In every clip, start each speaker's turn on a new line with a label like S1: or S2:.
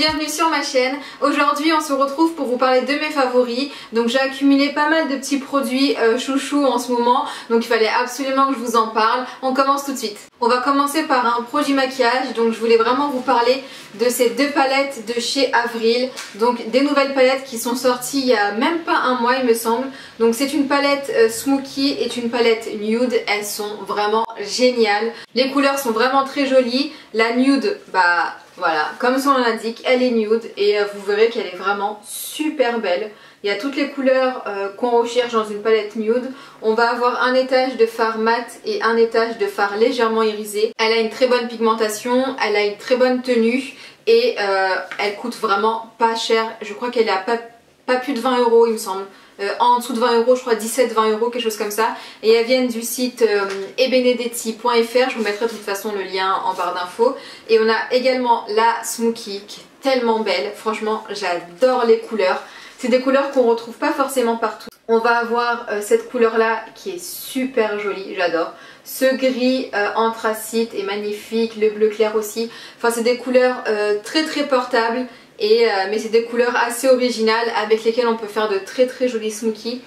S1: bienvenue sur ma chaîne. Aujourd'hui on se retrouve pour vous parler de mes favoris. Donc j'ai accumulé pas mal de petits produits chouchou en ce moment, donc il fallait absolument que je vous en parle. On commence tout de suite. On va commencer par un produit maquillage. Donc je voulais vraiment vous parler de ces deux palettes de chez Avril. Donc des nouvelles palettes qui sont sorties il y a même pas un mois il me semble. Donc c'est une palette Smokey et une palette Nude. Elles sont vraiment géniales. Les couleurs sont vraiment très jolies. La Nude, bah voilà, comme son nom l'indique, elle est nude et vous verrez qu'elle est vraiment super belle. Il y a toutes les couleurs qu'on recherche dans une palette nude. On va avoir un étage de fard mat et un étage de fard légèrement irisé. Elle a une très bonne pigmentation, elle a une très bonne tenue et elle coûte vraiment pas cher. Je crois qu'elle a pas plus de 20 € il me semble. En dessous de 20 €, je crois 17-20 €, quelque chose comme ça. Et elles viennent du site ebenedetti.fr. Je vous mettrai de toute façon le lien en barre d'infos. Et on a également la Smokey qui est tellement belle. Franchement, j'adore les couleurs. C'est des couleurs qu'on retrouve pas forcément partout. On va avoir cette couleur là qui est super jolie, j'adore. Ce gris anthracite est magnifique, le bleu clair aussi. Enfin c'est des couleurs très portables. Mais c'est des couleurs assez originales avec lesquelles on peut faire de très jolis smokies.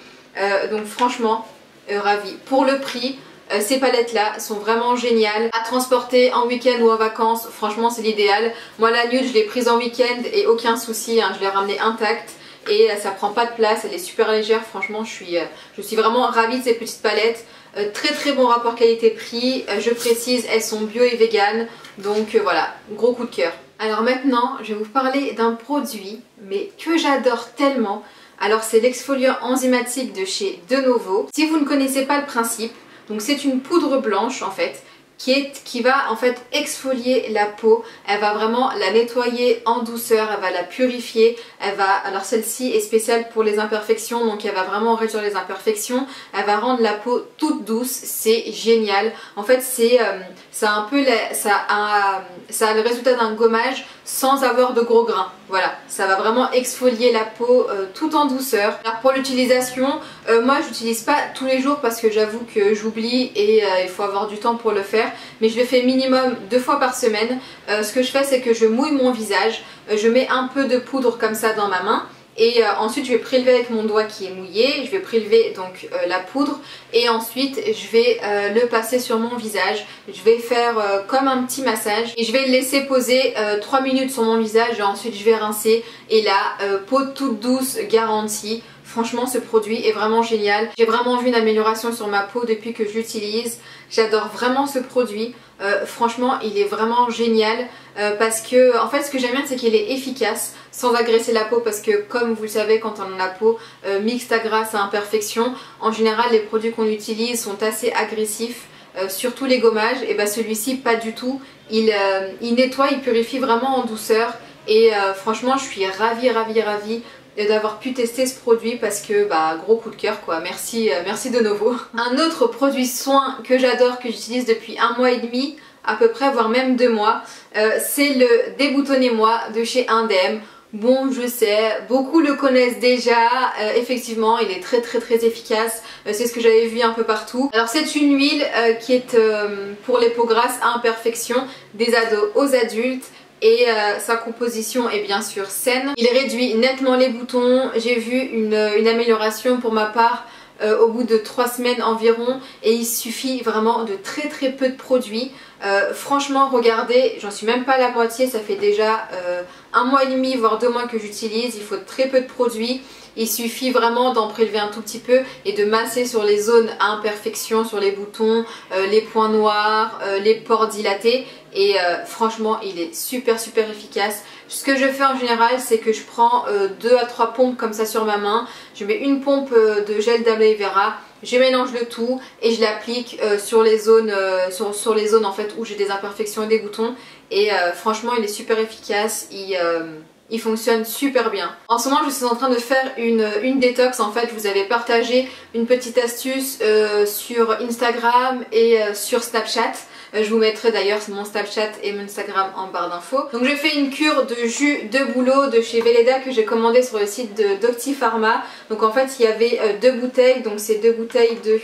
S1: Donc franchement, ravie. Pour le prix, ces palettes là sont vraiment géniales. À transporter en week-end ou en vacances, franchement c'est l'idéal. Moi la nude je l'ai prise en week-end et aucun souci, hein, je l'ai ramenée intacte. Et ça prend pas de place, elle est super légère. Franchement je suis vraiment ravie de ces petites palettes. Très bon rapport qualité-prix. Je précise, elles sont bio et vegan. Donc voilà, gros coup de cœur. Alors maintenant, je vais vous parler d'un produit, mais que j'adore tellement. Alors c'est l'exfoliant enzymatique de chez Denovo. Si vous ne connaissez pas le principe, donc c'est une poudre blanche en fait, qui va en fait exfolier la peau. Elle va vraiment la nettoyer en douceur, elle va la purifier. Alors celle-ci est spéciale pour les imperfections, donc elle va vraiment réduire les imperfections. Elle va rendre la peau toute douce, c'est génial. En fait ça a le résultat d'un gommage sans avoir de gros grains. Voilà, ça va vraiment exfolier la peau tout en douceur. Alors pour l'utilisation, moi j'utilise pas tous les jours parce que j'avoue que j'oublie et il faut avoir du temps pour le faire. Mais je le fais minimum 2 fois par semaine. Ce que je fais c'est que je mouille mon visage, je mets un peu de poudre comme ça dans ma main. Et ensuite je vais prélever avec mon doigt qui est mouillé, je vais prélever donc la poudre et ensuite je vais le passer sur mon visage. Je vais faire comme un petit massage et je vais le laisser poser 3 minutes sur mon visage et ensuite je vais rincer. Et là, peau toute douce garantie. Franchement ce produit est vraiment génial. J'ai vraiment vu une amélioration sur ma peau depuis que je l'utilise. J'adore vraiment ce produit. Franchement il est vraiment génial parce que en fait ce que j'aime bien c'est qu'il est efficace sans agresser la peau, parce que comme vous le savez quand on a la peau mixte à grasse à imperfection, en général les produits qu'on utilise sont assez agressifs. Surtout les gommages, et bah celui-ci pas du tout. Il nettoie, il purifie vraiment en douceur. Et franchement je suis ravie d'avoir pu tester ce produit parce que bah gros coup de cœur quoi. Merci Denovo. Un autre produit soin que j'adore, que j'utilise depuis 1 mois et demi à peu près, voire même 2 mois, c'est le Déboutonnez-moi de chez Indem. Bon je sais, beaucoup le connaissent déjà, effectivement il est très efficace, c'est ce que j'avais vu un peu partout. Alors c'est une huile qui est pour les peaux grasses à imperfection, des ados aux adultes. Et sa composition est bien sûr saine. Il réduit nettement les boutons. J'ai vu une amélioration pour ma part au bout de 3 semaines environ. Et il suffit vraiment de très peu de produits. Franchement regardez, j'en suis même pas à la moitié. Ça fait déjà 1 mois et demi voire 2 mois que j'utilise. Il faut très peu de produits. Il suffit vraiment d'en prélever un tout petit peu et de masser sur les zones à imperfection, sur les boutons, les points noirs, les pores dilatés. Et franchement il est super efficace. Ce que je fais en général c'est que je prends 2 à 3 pompes comme ça sur ma main. Je mets une pompe de gel d'aloe vera, je mélange le tout et je l'applique sur les zones sur les zones en fait où j'ai des imperfections et des boutons. Et franchement il est super efficace. Il fonctionne super bien. En ce moment je suis en train de faire une détox. En fait je vous avais partagé une petite astuce sur Instagram et sur Snapchat. Je vous mettrai d'ailleurs mon Snapchat et mon Instagram en barre d'infos. Donc je fais une cure de jus de bouleau de chez Velleda que j'ai commandé sur le site de Doctipharma. Donc en fait il y avait 2 bouteilles, donc c'est 2 bouteilles de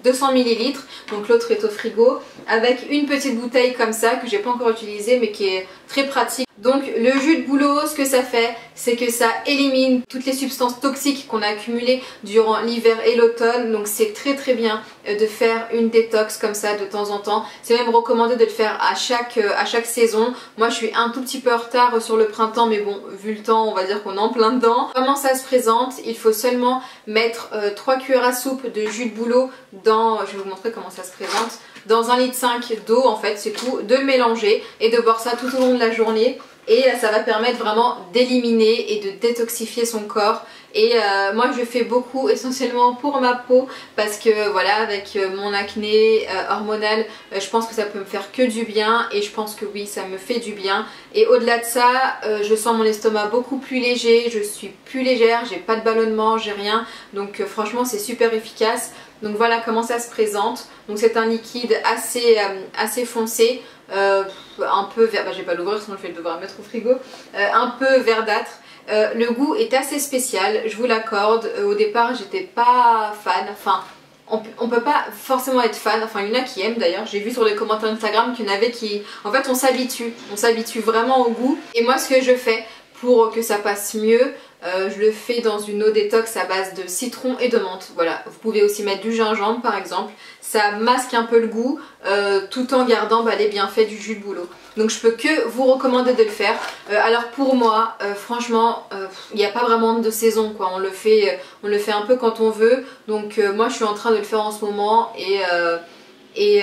S1: 200 ml, donc l'autre est au frigo, avec une petite bouteille comme ça que j'ai pas encore utilisée mais qui est très pratique. Donc le jus de bouleau, ce que ça fait, c'est que ça élimine toutes les substances toxiques qu'on a accumulées durant l'hiver et l'automne. Donc c'est très bien de faire une détox comme ça de temps en temps. C'est même recommandé de le faire à chaque saison. Moi je suis un tout petit peu en retard sur le printemps, mais bon, vu le temps, on va dire qu'on est en plein dedans. Comment ça se présente? Il faut seulement mettre 3 cuillères à soupe de jus de bouleau dans, je vais vous montrer comment ça se présente, dans 1,5 litre d'eau en fait, c'est tout, de le mélanger et de boire ça tout au long de la journée. Et ça va permettre vraiment d'éliminer et de détoxifier son corps. Et moi je le fais beaucoup essentiellement pour ma peau parce que voilà, avec mon acné hormonal, je pense que ça peut me faire que du bien et je pense que oui, ça me fait du bien. Et au-delà de ça, je sens mon estomac beaucoup plus léger, je suis plus légère, j'ai pas de ballonnement, j'ai rien. Donc franchement c'est super efficace. Donc voilà comment ça se présente. Donc c'est un liquide assez foncé. Un peu vert, bah, je vais pas l'ouvrir sinon je vais devoir mettre au frigo, un peu verdâtre. Le goût est assez spécial, je vous l'accorde. Au départ j'étais pas fan, enfin on peut pas forcément être fan, enfin il y en a qui aiment d'ailleurs, j'ai vu sur les commentaires Instagram qu'il y en avait qui, en fait on s'habitue vraiment au goût. Et moi ce que je fais pour que ça passe mieux, je le fais dans une eau détox à base de citron et de menthe. Voilà, vous pouvez aussi mettre du gingembre par exemple. Ça masque un peu le goût tout en gardant les bienfaits du jus de bouleau. Donc je peux que vous recommander de le faire. Alors pour moi, franchement, il n'y a pas vraiment de saison quoi. On le fait un peu quand on veut. Donc moi je suis en train de le faire en ce moment et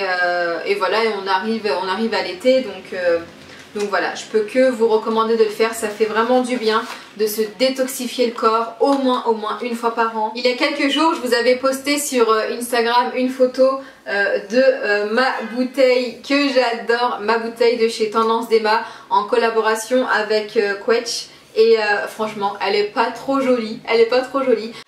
S1: voilà, et on arrive à l'été donc voilà, je peux que vous recommander de le faire, ça fait vraiment du bien de se détoxifier le corps au moins une fois par an. Il y a quelques jours, je vous avais posté sur Instagram une photo de ma bouteille que j'adore, ma bouteille de chez Tendance d'Emma en collaboration avec Quetch. Et franchement elle est pas trop jolie,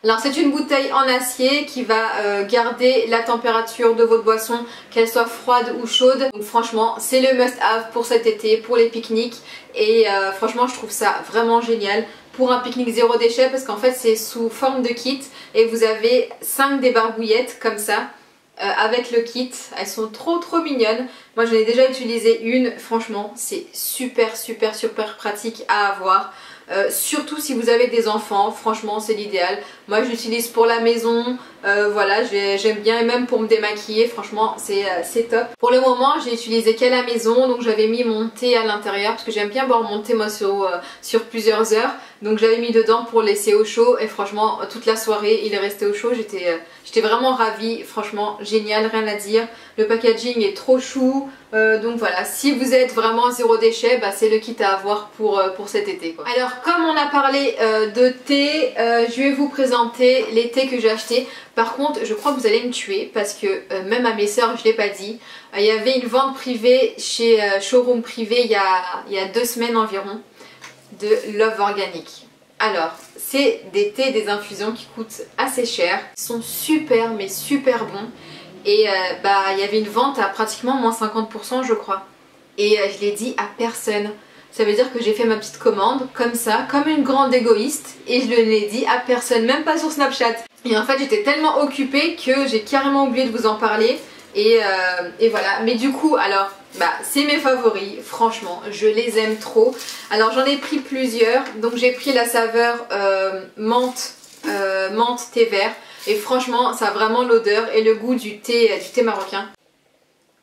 S1: Alors c'est une bouteille en acier qui va garder la température de votre boisson, qu'elle soit froide ou chaude. Donc franchement c'est le must have pour cet été, pour les pique-niques. Et franchement je trouve ça vraiment génial pour un pique-nique zéro déchet parce qu'en fait c'est sous forme de kit et vous avez 5 débarbouillettes comme ça. Avec le kit, elles sont trop mignonnes. Moi j'en ai déjà utilisé une, franchement c'est super pratique à avoir. Surtout si vous avez des enfants, franchement c'est l'idéal. Moi je l'utilise pour la maison, voilà, j'aime bien, et même pour me démaquiller, franchement c'est top. Pour le moment j'ai utilisé qu'à la maison, donc j'avais mis mon thé à l'intérieur parce que j'aime bien boire mon thé moi sur plusieurs heures. Donc j'avais mis dedans pour laisser au chaud et franchement toute la soirée il est resté au chaud, j'étais vraiment ravie, franchement génial, rien à dire. Le packaging est trop chou, donc voilà, si vous êtes vraiment zéro déchet, c'est le kit à avoir pour cet été quoi. Alors comme on a parlé de thé, je vais vous présenter les thés que j'ai achetés. Par contre je crois que vous allez me tuer parce que même à mes soeurs je l'ai pas dit, il y avait une vente privée chez Showroom Privé il y a 2 semaines environ de Love Organic. Alors c'est des thés, des infusions qui coûtent assez cher, ils sont super mais super bons. Et il y avait une vente à pratiquement moins 50% je crois. Et je l'ai dit à personne. Ça veut dire que j'ai fait ma petite commande comme ça, comme une grande égoïste, et je ne l'ai dit à personne, même pas sur Snapchat. Et en fait j'étais tellement occupée que j'ai carrément oublié de vous en parler. Et voilà, mais du coup alors c'est mes favoris, franchement je les aime trop. Alors j'en ai pris plusieurs, donc j'ai pris la saveur menthe thé vert. Et franchement ça a vraiment l'odeur et le goût du thé marocain.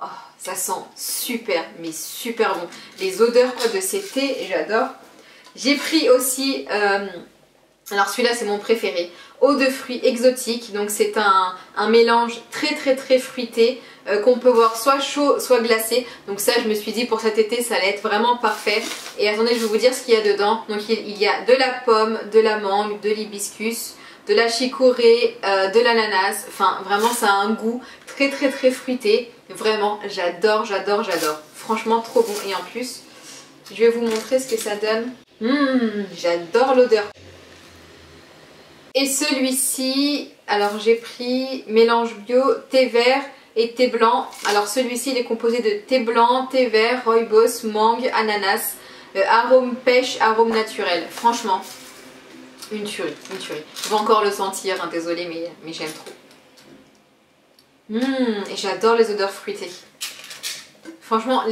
S1: Oh, ça sent super mais super bon. Les odeurs de ces thés j'adore. J'ai pris aussi, alors celui-là c'est mon préféré, eau de fruits exotiques. Donc c'est un mélange très fruité qu'on peut boire soit chaud soit glacé. Donc ça je me suis dit pour cet été ça allait être vraiment parfait. Et attendez je vais vous dire ce qu'il y a dedans. Donc il y a de la pomme, de la mangue, de l'hibiscus, de la chicorée, de l'ananas. Enfin vraiment ça a un goût très fruité. Vraiment j'adore. Franchement trop bon. Et en plus je vais vous montrer ce que ça donne. J'adore l'odeur. Et celui-ci, alors j'ai pris mélange bio, thé vert et thé blanc. Alors celui-ci il est composé de thé blanc, thé vert, rooibos, mangue, ananas, arôme pêche, arôme naturel. Franchement, une tuerie. Je vais encore le sentir, hein, désolée mais j'aime trop. Et j'adore les odeurs fruitées. Franchement,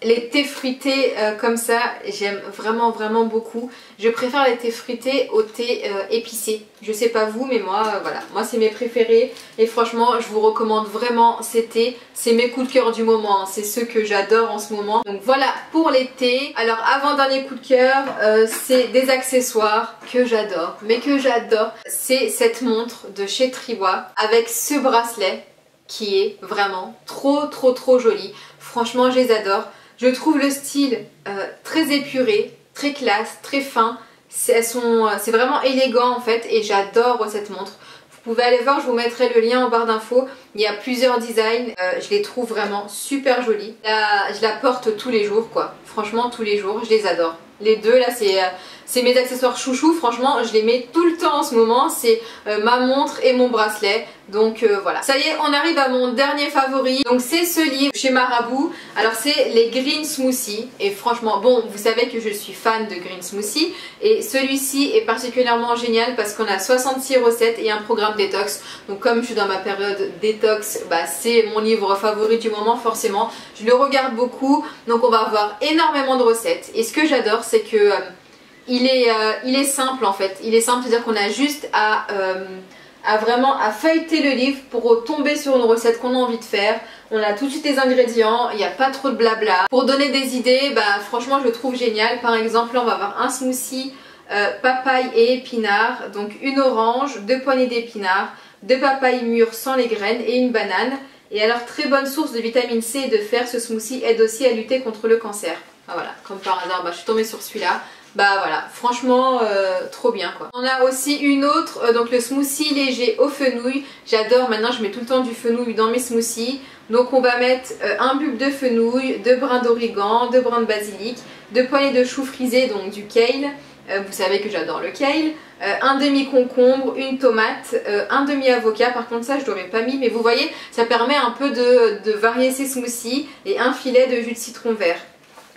S1: les thés fruités comme ça, j'aime vraiment beaucoup. Je préfère les thés fruités aux thés épicés. Je sais pas vous, mais moi, voilà. Moi, c'est mes préférés. Et franchement, je vous recommande vraiment ces thés. C'est mes coups de cœur du moment. C'est ceux que j'adore en ce moment. Donc voilà pour les thés. Alors, avant-dernier coup de cœur, c'est des accessoires que j'adore. Mais que j'adore, c'est cette montre de chez Triwa avec ce bracelet qui est vraiment trop joli. Franchement, je les adore. Je trouve le style très épuré, très classe, très fin. C'est vraiment élégant en fait et j'adore cette montre. Vous pouvez aller voir, je vous mettrai le lien en barre d'infos. Il y a plusieurs designs, je les trouve vraiment super jolies. Là, je la porte tous les jours quoi. Franchement, tous les jours, je les adore. Les deux là, c'est mes accessoires chouchou. Franchement, je les mets tout le temps en ce moment. C'est ma montre et mon bracelet. Donc voilà. Ça y est, on arrive à mon dernier favori. Donc c'est ce livre chez Marabout. Alors c'est les Green Smoothies. Et franchement, bon, vous savez que je suis fan de Green Smoothie. Et celui-ci est particulièrement génial parce qu'on a 66 recettes et un programme détox. Donc comme je suis dans ma période détox, bah, c'est mon livre favori du moment forcément. Je le regarde beaucoup. Donc on va avoir énormément de recettes. Et ce que j'adore, c'est que il est simple en fait. Il est simple, c'est-à-dire qu'on a juste à feuilleter le livre pour tomber sur une recette qu'on a envie de faire. On a tout de suite les ingrédients, il n'y a pas trop de blabla. Pour donner des idées, bah, franchement je le trouve génial. Par exemple, là, on va avoir un smoothie papaye et épinards. Donc une orange, 2 poignées d'épinards, 2 papayes mûres sans les graines et une banane. Et alors très bonne source de vitamine C et de fer, ce smoothie aide aussi à lutter contre le cancer. Ah, voilà, comme par hasard, bah, je suis tombée sur celui-là. Bah voilà, franchement trop bien quoi. On a aussi une autre, donc le smoothie léger au fenouil. J'adore, maintenant je mets tout le temps du fenouil dans mes smoothies. Donc on va mettre un bulbe de fenouil, 2 brins d'origan, 2 brins de basilic, 2 poignées de choux frisés, donc du kale. Vous savez que j'adore le kale. Un demi concombre, une tomate, un demi avocat. Par contre ça je l'aurais pas mis, mais vous voyez, ça permet un peu de varier ces smoothies. Et un filet de jus de citron vert.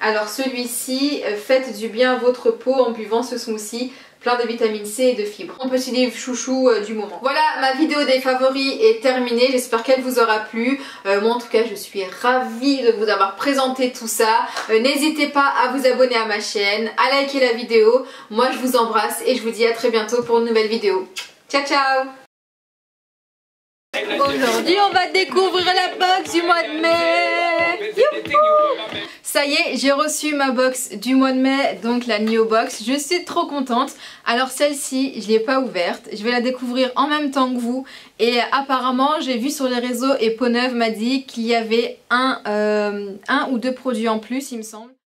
S1: Alors celui-ci, faites du bien à votre peau en buvant ce smoothie plein de vitamine C et de fibres. Mon petit livre chouchou du moment. Voilà, ma vidéo des favoris est terminée. J'espère qu'elle vous aura plu. Moi en tout cas, je suis ravie de vous avoir présenté tout ça. N'hésitez pas à vous abonner à ma chaîne, à liker la vidéo. Moi je vous embrasse et je vous dis à très bientôt pour une nouvelle vidéo. Ciao ciao! Aujourd'hui on va découvrir la box du mois de mai. Youhou! Ça y est, j'ai reçu ma box du mois de mai, donc la Nio Box. Je suis trop contente. Alors celle-ci, je ne l'ai pas ouverte. Je vais la découvrir en même temps que vous. Et apparemment, j'ai vu sur les réseaux et Peau Neuve m'a dit qu'il y avait un ou deux produits en plus, il me semble.